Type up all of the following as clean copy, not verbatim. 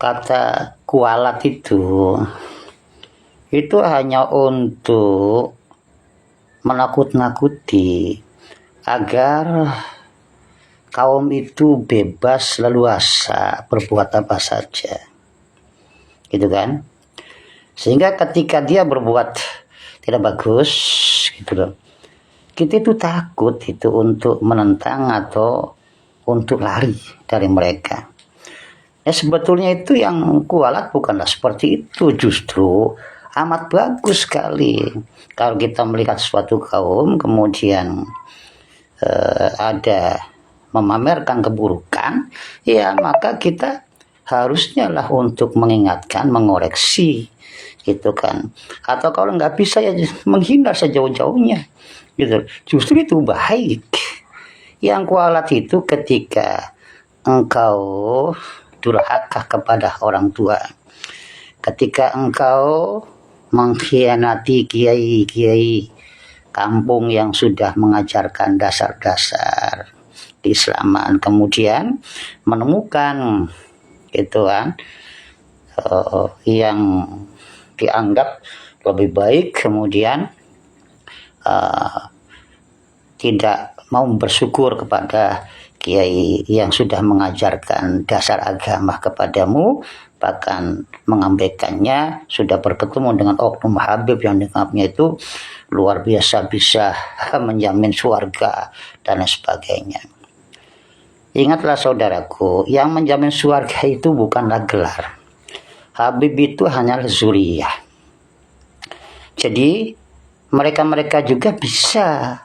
kata kualat itu hanya untuk menakut-nakuti agar kaum itu bebas leluasa berbuat apa saja, gitu kan? Sehingga ketika dia berbuat tidak bagus, gitu loh, kita itu takut itu untuk menentang atau untuk lari dari mereka. Ya sebetulnya itu yang kualat bukanlah seperti itu, justru amat bagus sekali kalau kita melihat suatu kaum kemudian ada memamerkan keburukan, ya maka kita harusnya lah untuk mengingatkan, mengoreksi, gitu kan. Atau kalau nggak bisa ya menghindar sejauh-jauhnya, gitu. Justru itu baik. Yang kualat itu ketika engkau durhaka kepada orang tua, ketika engkau mengkhianati kiai-kiai kampung yang sudah mengajarkan dasar-dasar keislaman, kemudian menemukan gitu kan yang dianggap lebih baik, kemudian tidak mau bersyukur kepada kiai yang sudah mengajarkan dasar agama kepadamu, bahkan mengabaikannya, sudah berketemu dengan oknum Habib yang dianggapnya itu luar biasa bisa menjamin surga dan sebagainya. Ingatlah saudaraku, yang menjamin surga itu bukanlah gelar. Habib itu hanyalah zuriyah. Jadi mereka-mereka juga bisa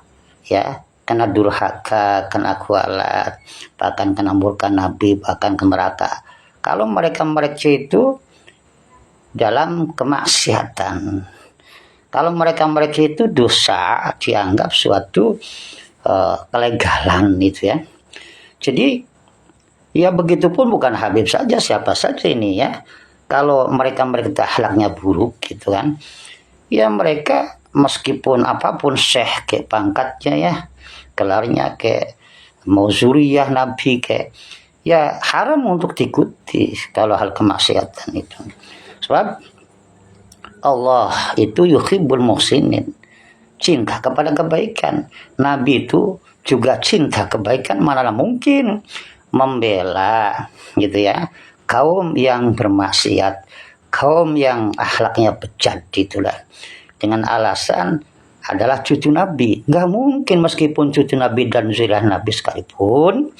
ya kena durhaka, kena kualat, bahkan kena murka Nabi, bahkan ke neraka. Kalau mereka-mereka itu dalam kemaksiatan, kalau mereka-mereka itu dosa dianggap suatu kelegalan itu ya. Jadi ya begitupun bukan Habib saja, siapa saja ini ya. Kalau mereka-mereka akhlaknya buruk gitu kan, ya mereka meskipun apapun syekh kayak pangkatnya ya, gelarnya kayak mau zuriyah Nabi kayak, ya haram untuk diikuti kalau hal kemaksiatan itu. Sebab Allah itu yuhibbul muhsinin, cinta kepada kebaikan. Nabi itu juga cinta kebaikan, manalah mungkin membela gitu ya kaum yang bermaksiat, kaum yang akhlaknya bejat itulah, dengan alasan adalah cucu Nabi. Nggak mungkin meskipun cucu Nabi dan zuriyah Nabi sekalipun,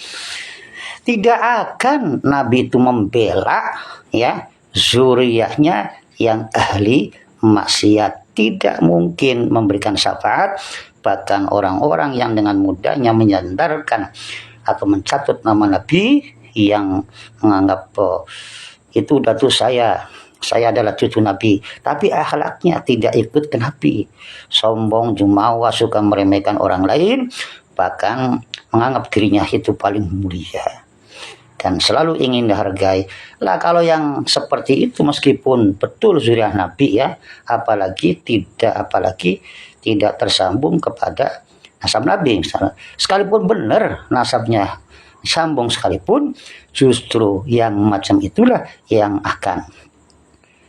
tidak akan Nabi itu membela ya zuriyahnya yang ahli maksiat. Tidak mungkin memberikan syafaat, bahkan orang-orang yang dengan mudahnya menyandarkan atau mencatut nama Nabi yang menganggap itu datu saya adalah cucu Nabi, tapi akhlaknya tidak ikut ke Nabi, sombong, jumawa, suka meremehkan orang lain, bahkan menganggap dirinya itu paling mulia dan selalu ingin dihargai. Lah kalau yang seperti itu meskipun betul zuriyah Nabi ya, apalagi tidak tersambung kepada nasab Nabi misalnya. Sekalipun benar nasabnya sambung sekalipun, justru yang macam itulah yang akan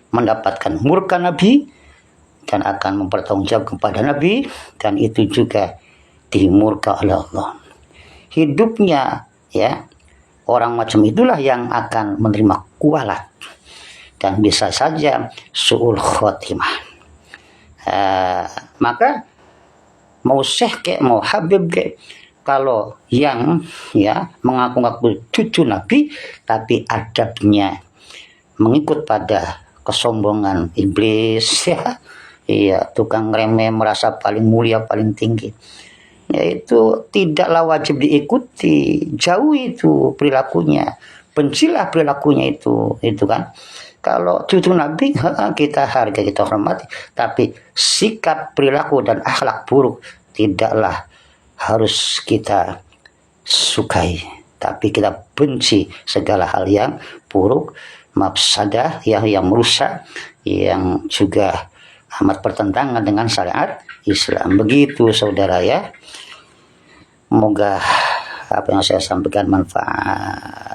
mendapatkan murka Nabi dan akan mempertanggungjawab kepada Nabi, dan itu juga dimurka oleh Allah. Hidupnya ya orang macam itulah yang akan menerima kualat dan bisa saja su'ul khotimah. Maka mau syekh kayak mau Habib kayak, kalau yang ya mengaku-ngaku cucu Nabi tapi adabnya mengikut pada kesombongan iblis ya, iya tukang remeh, merasa paling mulia, paling tinggi, yaitu tidaklah wajib diikuti. Jauhi itu perilakunya, bencilah perilakunya itu kan. Kalau cucu Nabi kita hargai, kita hormati, tapi sikap, perilaku dan akhlak buruk tidaklah harus kita sukai, tapi kita benci segala hal yang buruk, mafsadah yang merusak, yang juga amat bertentangan dengan syariat Islam. Begitu saudara ya. Semoga apa yang saya sampaikan manfaat.